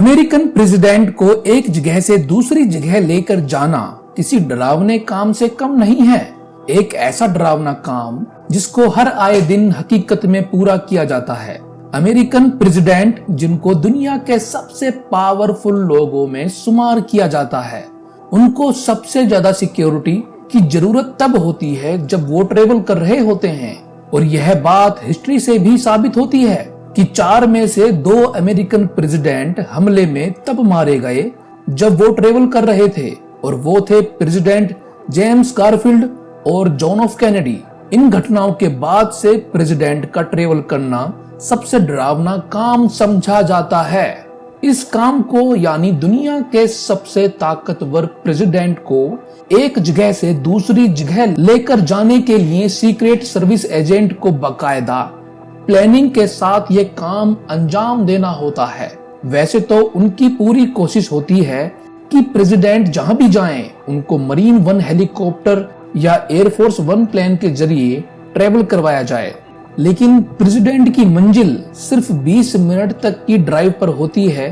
American president को एक जगह से दूसरी जगह लेकर जाना किसी डरावने काम से कम नहीं है। एक ऐसा डरावना काम जिसको हर आए दिन हकीकत में पूरा किया जाता है। अमेरिकन प्रेसिडेंट जिनको दुनिया के सबसे पावरफुल लोगों में शुमार किया जाता है, उनको सबसे ज्यादा सिक्योरिटी की जरूरत तब होती है जब वो ट्रेवल कर रहे होते हैं। और यह बात हिस्ट्री से भी साबित होती है कि 4 में से 2 अमेरिकन प्रेसिडेंट हमले में तब मारे गए जब वो ट्रेवल कर रहे थे, और वो थे प्रेसिडेंट जेम्स गारफील्ड और जॉन एफ कैनेडी। इन घटनाओं के बाद से प्रेसिडेंट का ट्रेवल करना सबसे डरावना काम समझा जाता है। इस काम को यानी दुनिया के सबसे ताकतवर प्रेसिडेंट को एक जगह से दूसरी जगह लेकर जाने के लिए सीक्रेट सर्विस एजेंट को बाकायदा प्लानिंग के साथ ये काम अंजाम देना होता है। वैसे तो उनकी पूरी कोशिश होती है कि प्रेसिडेंट जहां भी जाएं, उनको मरीन 1 हेलीकॉप्टर या एयरफोर्स 1 प्लेन के जरिए ट्रेवल करवाया जाए, लेकिन प्रेसिडेंट की मंजिल सिर्फ 20 मिनट तक की ड्राइव पर होती है,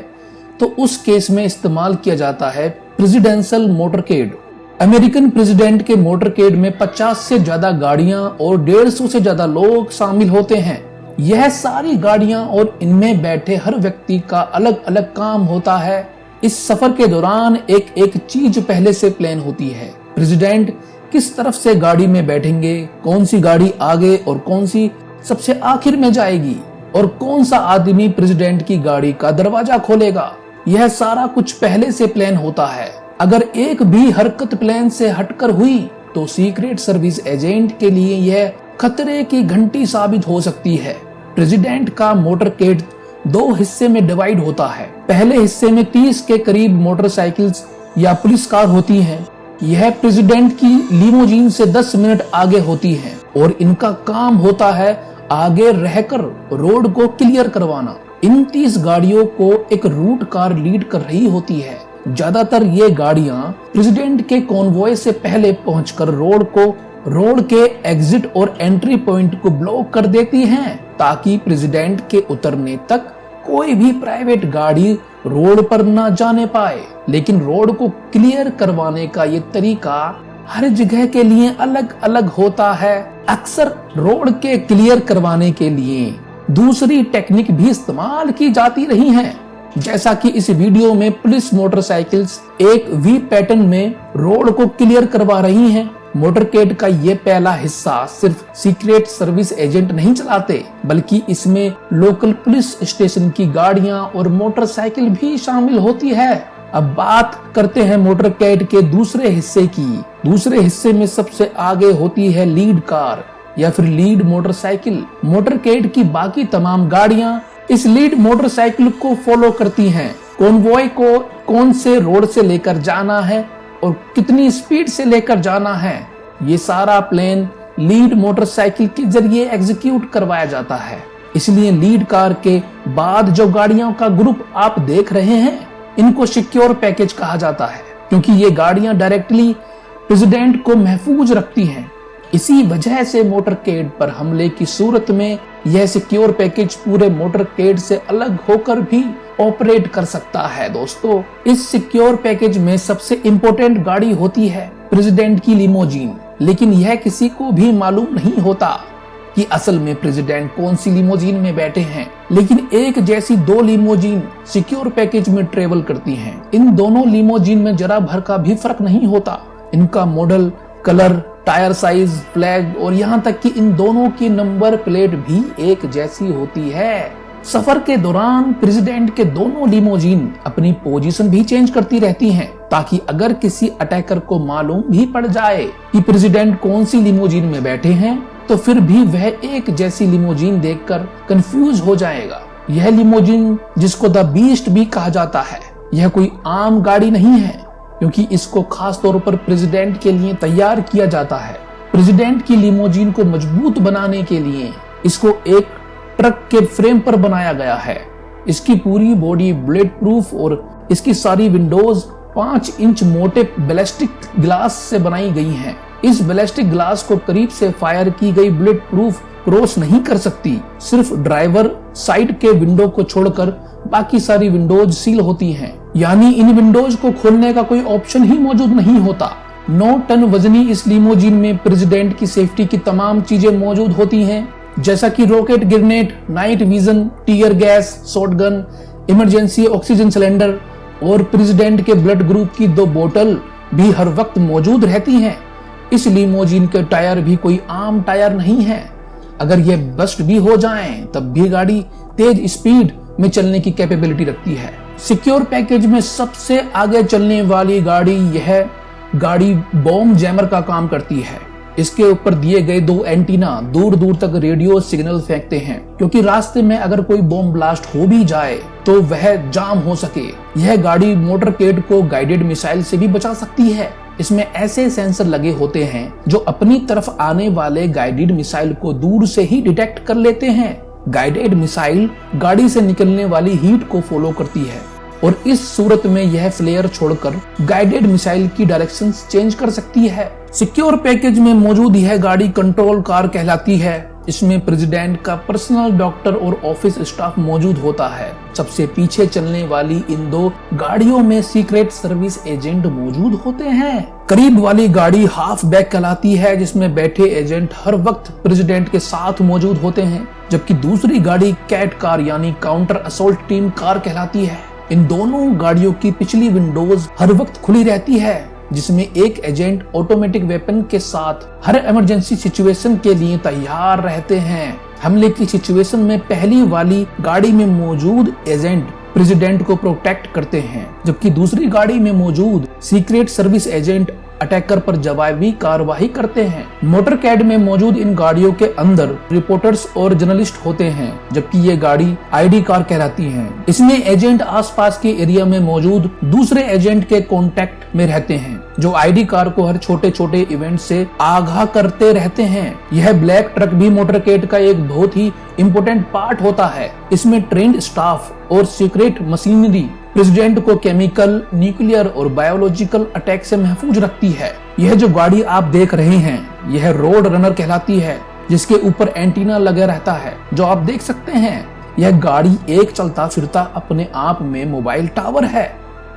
तो उस केस में इस्तेमाल किया जाता है प्रेसिडेंशियल मोटरकेड। अमेरिकन प्रेसिडेंट के मोटरकेड में 50 से ज्यादा गाड़ियां और 150 से ज्यादा लोग शामिल होते हैं। यह सारी गाड़ियां और इनमें बैठे हर व्यक्ति का अलग अलग काम होता है। इस सफर के दौरान एक एक चीज पहले से प्लान होती है। प्रेसिडेंट किस तरफ से गाड़ी में बैठेंगे, कौन सी गाड़ी आगे और कौन सी सबसे आखिर में जाएगी, और कौन सा आदमी प्रेसिडेंट की गाड़ी का दरवाजा खोलेगा, यह सारा कुछ पहले से प्लान होता है। अगर एक भी हरकत प्लान से हटकर हुई तो सीक्रेट सर्विस एजेंट के लिए यह खतरे की घंटी साबित हो सकती है। प्रेसिडेंट का मोटरकेड 2 हिस्से में डिवाइड होता है। पहले हिस्से में 30 के करीब मोटरसाइकिल्स या पुलिस कार होती हैं। यह प्रेसिडेंट की लिमोजीन से 10 मिनट आगे होती हैं और इनका काम होता है आगे रहकर रोड को क्लियर करवाना। इन 30 गाड़ियों को एक रूट कार लीड कर रही होती है। ज्यादातर ये गाड़ियां प्रेसिडेंट के कॉन्वॉय से पहले पहुंचकर रोड के एग्जिट और एंट्री पॉइंट को ब्लॉक कर देती हैं, ताकि प्रेसिडेंट के उतरने तक कोई भी प्राइवेट गाड़ी रोड पर न जाने पाए। लेकिन रोड को क्लियर करवाने का ये तरीका हर जगह के लिए अलग अलग होता है। अक्सर रोड के क्लियर करवाने के लिए दूसरी टेक्निक भी इस्तेमाल की जाती रही है, जैसा कि इस वीडियो में पुलिस मोटरसाइकिल्स एक वी पैटर्न में रोड को क्लियर करवा रही हैं। मोटरकेड का ये पहला हिस्सा सिर्फ सीक्रेट सर्विस एजेंट नहीं चलाते, बल्कि इसमें लोकल पुलिस स्टेशन की गाड़ियां और मोटरसाइकिल भी शामिल होती है। अब बात करते हैं मोटरकेड के दूसरे हिस्से की। दूसरे हिस्से में सबसे आगे होती है लीड कार या फिर लीड मोटरसाइकिल। मोटरकेड की बाकी तमाम गाड़ियां इस लीड मोटरसाइकिल को फॉलो करती हैं। कॉन्वॉय को कौन से रोड से लेकर जाना है और कितनी स्पीड से लेकर जाना है, ये सारा प्लान लीड मोटरसाइकिल के जरिए एग्जीक्यूट करवाया जाता है। इसलिए लीड कार के बाद जो गाड़ियों का ग्रुप आप देख रहे हैं, इनको सिक्योर पैकेज कहा जाता है, क्योंकि ये गाड़ियां डायरेक्टली प्रेसिडेंट को महफूज रखती हैं। इसी वजह से मोटरकेड पर हमले की सूरत में यह सिक्योर पैकेज पूरे मोटरकेड से अलग होकर भी ऑपरेट कर सकता है। दोस्तों, इस सिक्योर पैकेज में सबसे इम्पोर्टेंट गाड़ी होती है प्रेसिडेंट की लिमोजीन, लेकिन यह किसी को भी मालूम नहीं होता कि असल में प्रेसिडेंट कौन सी लिमोजीन में बैठे हैं। लेकिन एक जैसी 2 लिमोजीन सिक्योर पैकेज में ट्रेवल करती हैं। इन दोनों लिमोजीन में जरा भर का भी फर्क नहीं होता। इनका model, colour, tyre size, flag और यहाँ तक कि इन दोनों की नंबर प्लेट भी एक जैसी होती है। सफर के दौरान प्रेसिडेंट के दोनों लिमोजीन अपनी पोजीशन भी चेंज करती रहती हैं, ताकि अगर किसी अटैकर को मालूम भी पड़ जाए कि प्रेसिडेंट कौन सी लिमोजीन में बैठे हैं, तो फिर भी वह एक जैसी लिमोजीन देखकर कंफ्यूज हो जाएगा। यह लिमोजीन, जिसको द बीस्ट भी कहा जाता है, यह कोई आम गाड़ी नहीं है, क्योंकि इसको खास तौर पर प्रेसिडेंट के लिए तैयार किया जाता है। प्रेसिडेंट की लिमोजीन को मजबूत बनाने के लिए इसको एक ट्रक के फ्रेम पर बनाया गया है। इसकी पूरी बॉडी बुलेट प्रूफ और इसकी सारी विंडोज 5 इंच मोटे बैलिस्टिक ग्लास से बनाई गई हैं। इस बैलिस्टिक ग्लास को करीब से फायर की गई बुलेट प्रूफ क्रॉस नहीं कर सकती। सिर्फ ड्राइवर साइड के विंडो को छोड़कर बाकी सारी विंडोज सील होती हैं, यानी इन विंडोज को खोलने का कोई ऑप्शन ही मौजूद नहीं होता। 9 टन वजनी इस लिमोजिन में प्रेसिडेंट की सेफ्टी की तमाम चीजें मौजूद होती हैं, जैसा कि rocket grenade, night vision, tear gas, shotgun, emergency oxygen cylinder और प्रेसिडेंट के ब्लड ग्रुप की 2 बोतल भी हर वक्त मौजूद रहती हैं। इस लिमोजिन के टायर भी कोई आम टायर नहीं है। अगर ये बस्ट भी हो जाएं, तब भी गाड़ी तेज स्पीड में चलने की कैपेबिलिटी रखती है। सिक्योर पैकेज में सबसे आगे चलने वाली गाड़ी यह गाड़ी बॉम्ब जैमर का काम करती है। इसके ऊपर दिए गए 2 एंटीना दूर दूर तक रेडियो सिग्नल फेंकते हैं, क्योंकि रास्ते में अगर कोई बॉम्ब ब्लास्ट हो भी जाए तो वह जाम हो सके। यह गाड़ी मोटरकेड को गाइडेड मिसाइल से भी बचा सकती है। इसमें ऐसे सेंसर लगे होते हैं जो अपनी तरफ आने वाले गाइडेड मिसाइल को दूर से ही डिटेक्ट कर लेते हैं। गाइडेड मिसाइल गाड़ी से निकलने वाली हीट को फॉलो करती है और इस सूरत में यह फ्लेयर छोड़कर गाइडेड मिसाइल की डायरेक्शन चेंज कर सकती है। सिक्योर पैकेज में मौजूद यह गाड़ी कंट्रोल कार कहलाती है। इसमें प्रेसिडेंट का पर्सनल डॉक्टर और ऑफिस स्टाफ मौजूद होता है। सबसे पीछे चलने वाली इन 2 गाड़ियों में सीक्रेट सर्विस एजेंट मौजूद होते हैं। करीब वाली गाड़ी हाफ बैक कहलाती है, जिसमें बैठे एजेंट हर वक्त प्रेसिडेंट के साथ मौजूद होते हैं, जबकि दूसरी गाड़ी कैट कार यानी काउंटर असोल्ट टीम कार कहलाती है। इन दोनों गाड़ियों की पिछली विंडोज हर वक्त खुली रहती है, जिसमें एक एजेंट ऑटोमेटिक वेपन के साथ हर इमरजेंसी सिचुएशन के लिए तैयार रहते हैं। हमले की सिचुएशन में पहली वाली गाड़ी में मौजूद एजेंट प्रेसिडेंट को प्रोटेक्ट करते हैं, जबकि दूसरी गाड़ी में मौजूद सीक्रेट सर्विस एजेंट अटैकर पर जवाबी कार्रवाई करते हैं। मोटरकैड में मौजूद इन गाड़ियों के अंदर रिपोर्टर्स और जर्नलिस्ट होते हैं, जबकि ये गाड़ी आईडी कार कहलाती है। इसमें एजेंट आसपास के एरिया में मौजूद दूसरे एजेंट के कांटेक्ट में रहते हैं, जो आईडी कार को हर छोटे छोटे इवेंट से आगाह करते रहते हैं। यह ब्लैक ट्रक भी मोटरकैड का एक बहुत ही इम्पोर्टेंट पार्ट होता है। इसमें ट्रेंड स्टाफ और सीक्रेट मशीनरी प्रेसिडेंट को केमिकल, न्यूक्लियर और बायोलॉजिकल अटैक से महफूज रखती है। यह जो गाड़ी आप देख रहे हैं, यह रोड रनर कहलाती है, जिसके ऊपर एंटीना लगा रहता है, जो आप देख सकते हैं। यह गाड़ी एक चलता फिरता अपने आप में मोबाइल टावर है,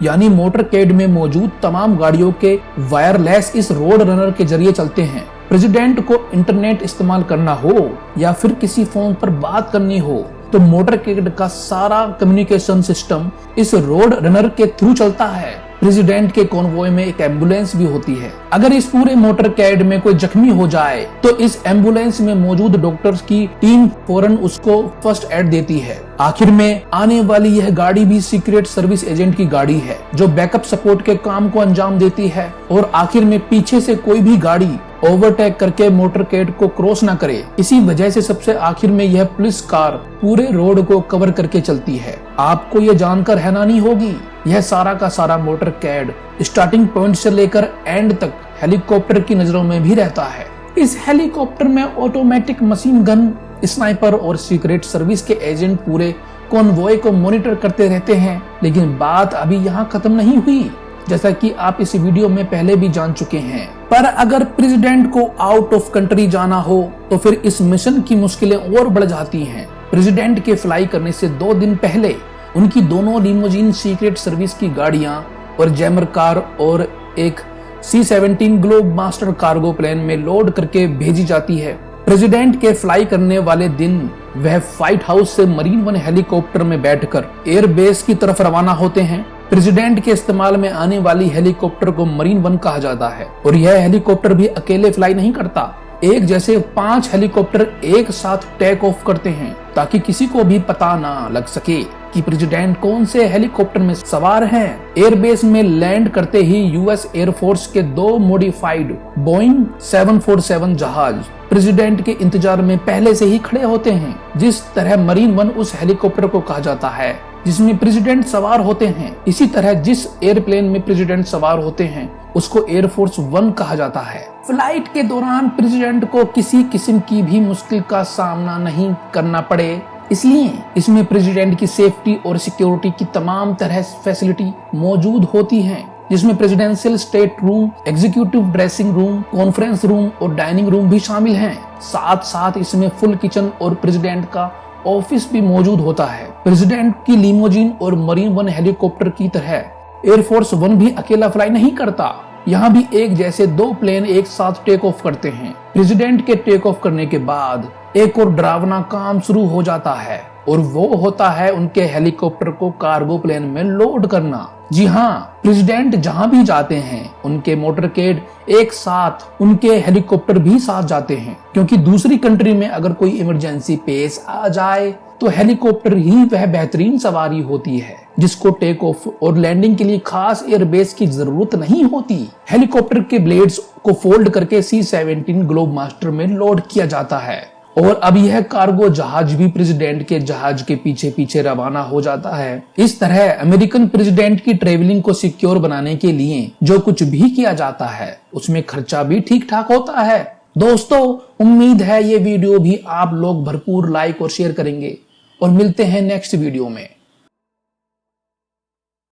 यानी मोटरकैड में मौजूद तमाम गाड़ियों के वायरलेस इस रोड रनर के जरिए चलते हैं। प्रेसिडेंट को इंटरनेट इस्तेमाल करना हो या फिर किसी फोन पर बात करनी हो, तो मोटरकैड का सारा कम्युनिकेशन सिस्टम इस रोड रनर के थ्रू चलता है। प्रेसिडेंट के कॉन्वॉय में एक एम्बुलेंस भी होती है। अगर इस पूरे मोटरकैड में कोई जख्मी हो जाए, तो इस एम्बुलेंस में मौजूद डॉक्टर्स की टीम फौरन उसको फर्स्ट एड देती है। आखिर में आने वाली यह गाड़ी भी सीक्रेट सर्विस एजेंट की गाड़ी है, जो बैकअप सपोर्ट के काम को अंजाम देती है और आखिर में पीछे से कोई भी गाड़ी ओवरटेक करके मोटरकैड को क्रॉस ना करे। इसी वजह से सबसे आखिर में यह पुलिस कार पूरे रोड को कवर करके चलती है। आपको यह जानकर हैरानी होगी, यह सारा का सारा मोटरकैड स्टार्टिंग पॉइंट से लेकर एंड तक हेलीकॉप्टर की नजरों में भी रहता है। इस हेलीकॉप्टर में ऑटोमेटिक मशीन गन, स्नाइपर और सीक्रेट सर्विस के एजेंट पूरे कॉन्वॉय को मॉनिटर करते रहते हैं। लेकिन बात अभी यहाँ खत्म नहीं हुई, जैसा कि आप इस वीडियो में पहले भी जान चुके हैं। पर अगर प्रेसिडेंट को आउट ऑफ कंट्री जाना हो, तो फिर इस मिशन की मुश्किलें और बढ़ जाती हैं। प्रेसिडेंट के फ्लाई करने से 2 दिन पहले उनकी दोनों लिमोजिन सीक्रेट सर्विस की गाड़ियां और जैमर कार और एक C-17 Globemaster cargo plane में लोड करके भेजी जाती है। प्रेसिडेंट के फ्लाई करने वाले दिन वह व्हाइट हाउस से मरीन वन हेलीकॉप्टर में बैठकर एयरबेस की तरफ रवाना होते हैं। प्रेसिडेंट के इस्तेमाल में आने वाली हेलीकॉप्टर को मरीन वन कहा जाता है और यह हेलीकॉप्टर भी अकेले फ्लाई नहीं करता। एक जैसे 5 हेलीकॉप्टर एक साथ टेक ऑफ करते हैं, ताकि किसी को भी पता ना लग सके कि प्रेसिडेंट कौन से हेलीकॉप्टर में सवार हैं। एयरबेस में लैंड करते ही यूएस एयरफोर्स के 2 मॉडिफाइड बोइंग 747 जहाज प्रेसिडेंट के इंतजार में पहले से ही खड़े होते हैं। जिस तरह मरीन वन उस हेलीकॉप्टर को कहा जाता है जिसमें प्रेसिडेंट सवार होते हैं, इसी तरह जिस एयरप्लेन में प्रेसिडेंट सवार होते हैं उसको एयरफोर्स 1 कहा जाता है। फ्लाइट के दौरान प्रेसिडेंट को किसी किस्म की भी मुश्किल का सामना नहीं करना पड़े, इसलिए इसमें प्रेसिडेंट की सेफ्टी और सिक्योरिटी की तमाम तरह फैसिलिटी मौजूद होती हैं। जिसमें presidential state room, executive dressing room, conference room और डाइनिंग रूम भी शामिल हैं। साथ साथ इसमें फुल किचन और प्रेसिडेंट का ऑफिस भी मौजूद होता है। प्रेसिडेंट की लिमोजिन और मरीन वन हेलीकॉप्टर की तरह एयरफोर्स वन भी अकेला फ्लाई नहीं करता। यहाँ भी एक जैसे 2 प्लेन एक साथ टेक ऑफ करते हैं। प्रेसिडेंट के टेक ऑफ करने के बाद एक और डरावना काम शुरू हो जाता है और वो होता है उनके हेलीकॉप्टर को कार्गो प्लेन में लोड करना। जी हाँ, प्रेसिडेंट जहाँ भी जाते हैं उनके मोटरकेड एक साथ उनके हेलीकॉप्टर भी साथ जाते हैं, क्योंकि दूसरी कंट्री में अगर कोई इमरजेंसी पेश आ जाए तो हेलीकॉप्टर ही वह बेहतरीन सवारी होती है जिसको टेक ऑफ और लैंडिंग के लिए खास एयरबेस की जरूरत नहीं होती। हेलीकॉप्टर के ब्लेड्स को फोल्ड करके C-17 ग्लोब मास्टर में लोड किया जाता है और अब यह कार्गो जहाज भी प्रेसिडेंट के जहाज के पीछे पीछे रवाना हो जाता है। इस तरह अमेरिकन प्रेसिडेंट की ट्रेवलिंग को सिक्योर बनाने के लिए जो कुछ भी किया जाता है उसमें खर्चा भी ठीक ठाक होता है। दोस्तों, उम्मीद है ये वीडियो भी आप लोग भरपूर लाइक और शेयर करेंगे और मिलते हैं नेक्स्ट वीडियो में।